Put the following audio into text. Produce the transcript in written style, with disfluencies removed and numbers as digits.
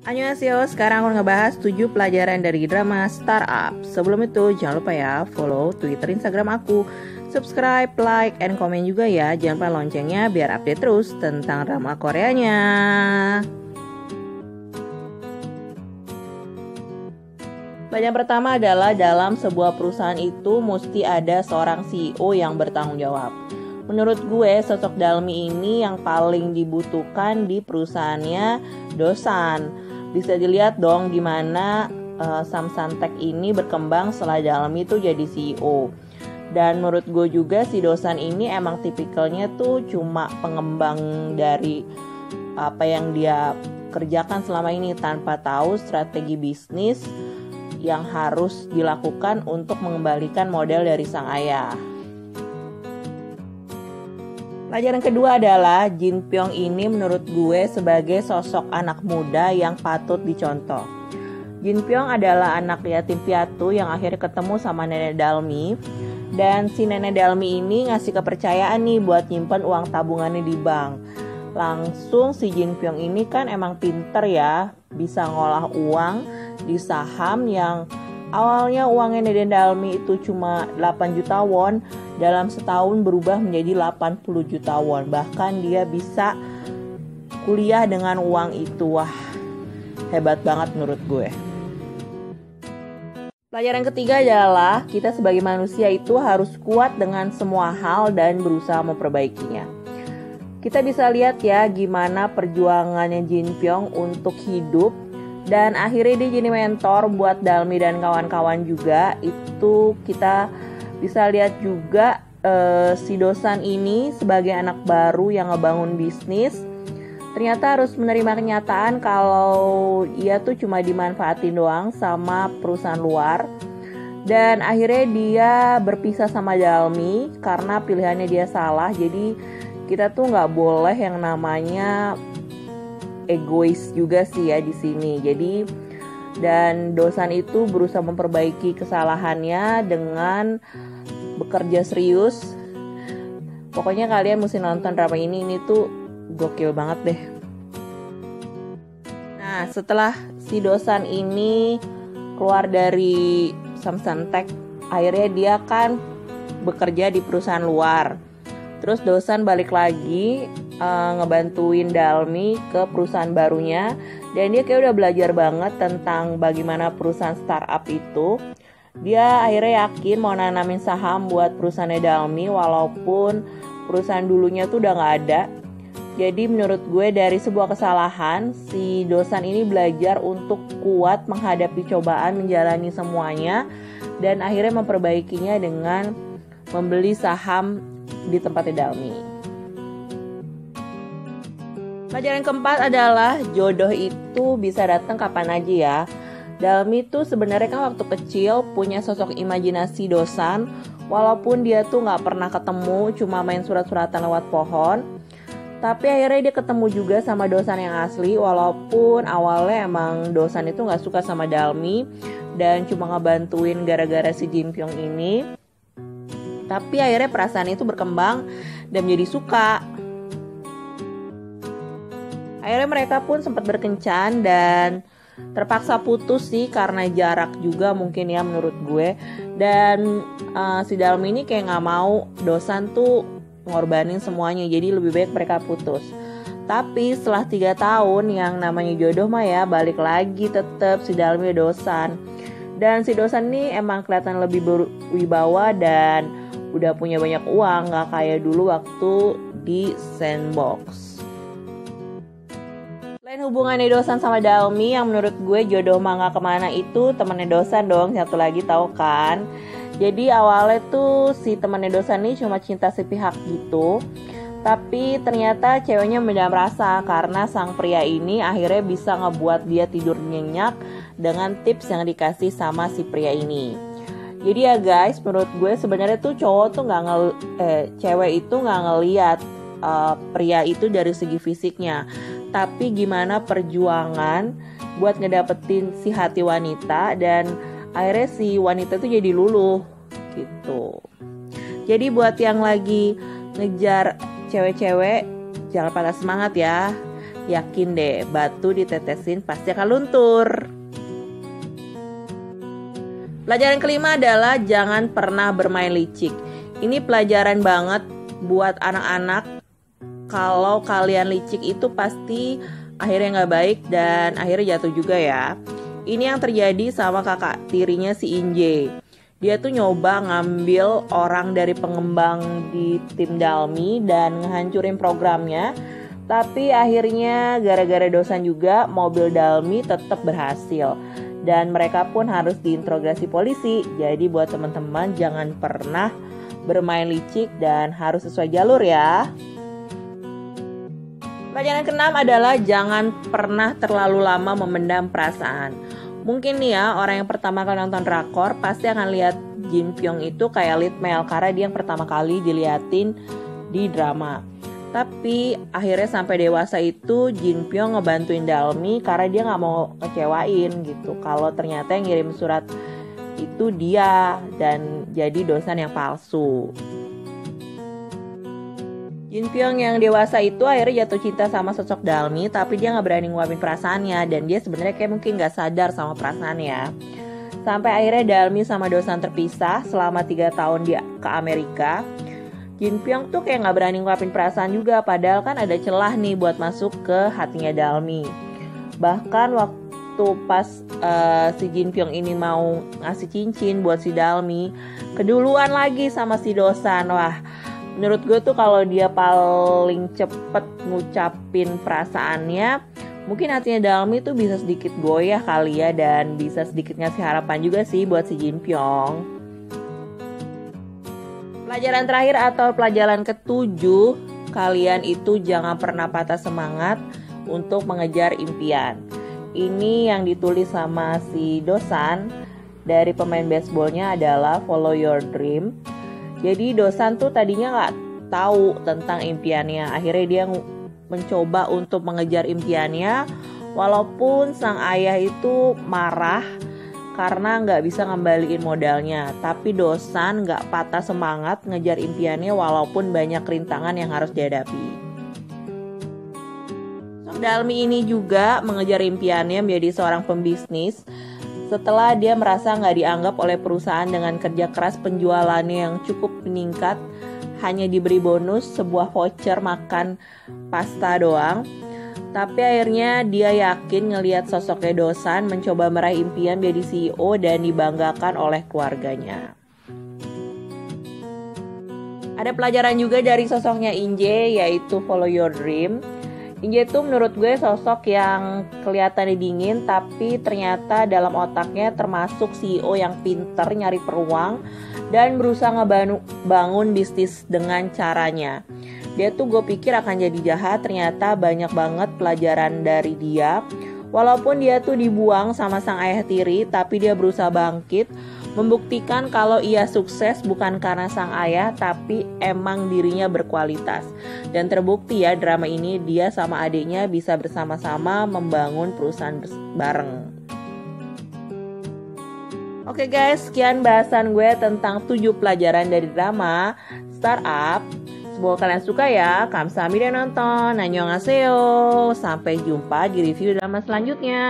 Annyeonghaseyo, sekarang aku ngebahas 7 pelajaran dari drama Startup. Sebelum itu, jangan lupa ya follow Twitter, Instagram aku, subscribe, like, and komen juga ya. Jangan lupa loncengnya biar update terus tentang drama Koreanya. Pelajaran pertama adalah dalam sebuah perusahaan itu mesti ada seorang CEO yang bertanggung jawab. Menurut gue, sosok Dalmi ini yang paling dibutuhkan di perusahaannya Dosan. Bisa dilihat dong gimana Samsan Tech ini berkembang setelah Dalmi itu jadi CEO. Dan menurut gue juga si Dosan ini emang tipikalnya tuh cuma pengembang dari apa yang dia kerjakan selama ini tanpa tahu strategi bisnis yang harus dilakukan untuk mengembalikan model dari sang ayah. Pelajaran kedua adalah Jin Pyong ini menurut gue sebagai sosok anak muda yang patut dicontoh. Jin Pyong adalah anak yatim piatu yang akhirnya ketemu sama nenek Dalmi. Dan si nenek Dalmi ini ngasih kepercayaan nih buat nyimpen uang tabungannya di bank. Langsung si Jin Pyong ini kan emang pinter ya, bisa ngolah uang di saham yang awalnya uangnya nenek Dalmi itu cuma 8 juta won, dalam setahun berubah menjadi 80 juta won. Bahkan dia bisa kuliah dengan uang itu. Wah, hebat banget menurut gue. Pelajaran ketiga adalah kita sebagai manusia itu harus kuat dengan semua hal dan berusaha memperbaikinya. Kita bisa lihat ya gimana perjuangannya Jin Pyong untuk hidup. Dan akhirnya dia jadi mentor buat Dalmi dan kawan-kawan juga. Itu kita bisa lihat juga si Dosan ini sebagai anak baru yang ngebangun bisnis. Ternyata harus menerima kenyataan kalau ia tuh cuma dimanfaatin doang sama perusahaan luar. Dan akhirnya dia berpisah sama Dalmi karena pilihannya dia salah. Jadi kita tuh nggak boleh yang namanya egois juga sih ya di sini. Jadi dan Dosan itu berusaha memperbaiki kesalahannya dengan bekerja serius. Pokoknya kalian mesti nonton drama ini tuh gokil banget deh. Nah, setelah si Dosan ini keluar dari Samsan Tech, akhirnya dia kan bekerja di perusahaan luar. Terus Dosan balik lagi ngebantuin Dalmi ke perusahaan barunya. Dan dia kayak udah belajar banget tentang bagaimana perusahaan startup itu. Dia akhirnya yakin mau nanamin saham buat perusahaannya Dalmi walaupun perusahaan dulunya tuh udah gak ada. Jadi menurut gue dari sebuah kesalahan si Dosan ini belajar untuk kuat menghadapi cobaan menjalani semuanya. Dan akhirnya memperbaikinya dengan membeli saham di tempatnya Dalmi. Pelajaran keempat adalah jodoh itu bisa datang kapan aja ya. Dalmi tuh sebenarnya kan waktu kecil punya sosok imajinasi Dosan, walaupun dia tuh nggak pernah ketemu, cuma main surat-suratan lewat pohon. Tapi akhirnya dia ketemu juga sama Dosan yang asli, walaupun awalnya emang Dosan itu nggak suka sama Dalmi dan cuma ngebantuin gara-gara si Jin Pyong ini. Tapi akhirnya perasaan itu berkembang dan menjadi suka. Akhirnya mereka pun sempat berkencan dan terpaksa putus sih karena jarak juga mungkin ya menurut gue. Dan si Dalmi ini kayak gak mau Dosan tuh ngorbanin semuanya, jadi lebih baik mereka putus. Tapi setelah 3 tahun yang namanya jodoh mah ya balik lagi tetap si Dalmi Dosan. Dan si Dosan ini emang kelihatan lebih berwibawa dan udah punya banyak uang, gak kayak dulu waktu di Sandbox. Selain hubungannya Dosan sama Dalmi yang menurut gue jodoh mah gak kemana itu temennya Dosan dong, satu lagi tahu kan. Jadi awalnya tuh si temennya Dosan ini cuma cinta sepihak gitu. Tapi ternyata ceweknya mendam rasa karena sang pria ini akhirnya bisa ngebuat dia tidur nyenyak dengan tips yang dikasih sama si pria ini. Jadi ya guys, menurut gue sebenarnya tuh cowok tuh cewek itu nggak ngelihat pria itu dari segi fisiknya, tapi gimana perjuangan buat ngedapetin si hati wanita dan akhirnya si wanita tuh jadi luluh gitu. Jadi buat yang lagi ngejar cewek-cewek jangan patah semangat ya. Yakin deh, batu ditetesin pasti akan luntur. Pelajaran kelima adalah jangan pernah bermain licik. Ini pelajaran banget buat anak-anak. Kalau kalian licik itu pasti akhirnya nggak baik dan akhirnya jatuh juga ya. Ini yang terjadi sama kakak tirinya si Inje. Dia tuh nyoba ngambil orang dari pengembang di tim Dalmi dan ngehancurin programnya. Tapi akhirnya gara-gara dosan juga mobil Dalmi tetap berhasil. Dan mereka pun harus diinterogasi polisi. Jadi buat teman-teman jangan pernah bermain licik dan harus sesuai jalur ya. Pelajaran keenam adalah jangan pernah terlalu lama memendam perasaan. Mungkin nih ya, orang yang pertama kali nonton drakor pasti akan lihat Jin Pyong itu kayak lead male karena dia yang pertama kali diliatin di drama. Tapi akhirnya sampai dewasa itu Jin Pyong ngebantuin Dalmi karena dia nggak mau kecewain gitu. Kalau ternyata yang ngirim surat itu dia dan jadi dosen yang palsu. Jin Pyong yang dewasa itu akhirnya jatuh cinta sama sosok Dalmi, tapi dia nggak berani nguapin perasaannya dan dia sebenarnya kayak mungkin nggak sadar sama perasaannya. Sampai akhirnya Dalmi sama dosan terpisah selama 3 tahun dia ke Amerika. Jin Pyong tuh kayak nggak berani nguapin perasaan juga, padahal kan ada celah nih buat masuk ke hatinya Dalmi. Bahkan waktu pas si Jin Pyong ini mau ngasih cincin buat si Dalmi, keduluan lagi sama si dosan. Wah, menurut gue tuh kalau dia paling cepet ngucapin perasaannya, mungkin hatinya Dalmi tuh bisa sedikit goyah kali ya, dan bisa sedikit ngasih harapan juga sih buat si Jin Pyong. Pelajaran terakhir atau pelajaran ke-7, kalian itu jangan pernah patah semangat untuk mengejar impian. Ini yang ditulis sama si dosan dari pemain baseballnya adalah follow your dream. Jadi dosan tuh tadinya nggak tahu tentang impiannya. Akhirnya dia mencoba untuk mengejar impiannya, walaupun sang ayah itu marah karena nggak bisa ngembaliin modalnya. Tapi dosan nggak patah semangat ngejar impiannya walaupun banyak rintangan yang harus dihadapi. Dalmi ini juga mengejar impiannya menjadi seorang pembisnis setelah dia merasa nggak dianggap oleh perusahaan dengan kerja keras penjualannya yang cukup meningkat, hanya diberi bonus sebuah voucher makan pasta doang. Tapi akhirnya dia yakin ngelihat sosoknya dosan mencoba meraih impian menjadi CEO dan dibanggakan oleh keluarganya. Ada pelajaran juga dari sosoknya Inje, yaitu follow your dream. Inje tuh menurut gue sosok yang kelihatannya dingin, tapi ternyata dalam otaknya termasuk CEO yang pinter nyari peluang dan berusaha ngebangun bisnis dengan caranya. Dia tuh gue pikir akan jadi jahat, ternyata banyak banget pelajaran dari dia. Walaupun dia tuh dibuang sama sang ayah tiri, tapi dia berusaha bangkit, membuktikan kalau ia sukses bukan karena sang ayah, tapi emang dirinya berkualitas. Dan terbukti ya, drama ini dia sama adiknya bisa bersama-sama membangun perusahaan bareng. Oke guys, sekian bahasan gue tentang 7 pelajaran dari drama Startup. Semoga kalian suka ya. Kamsahamnida nonton. Annyeonghaseyo. Sampai jumpa di review drama selanjutnya.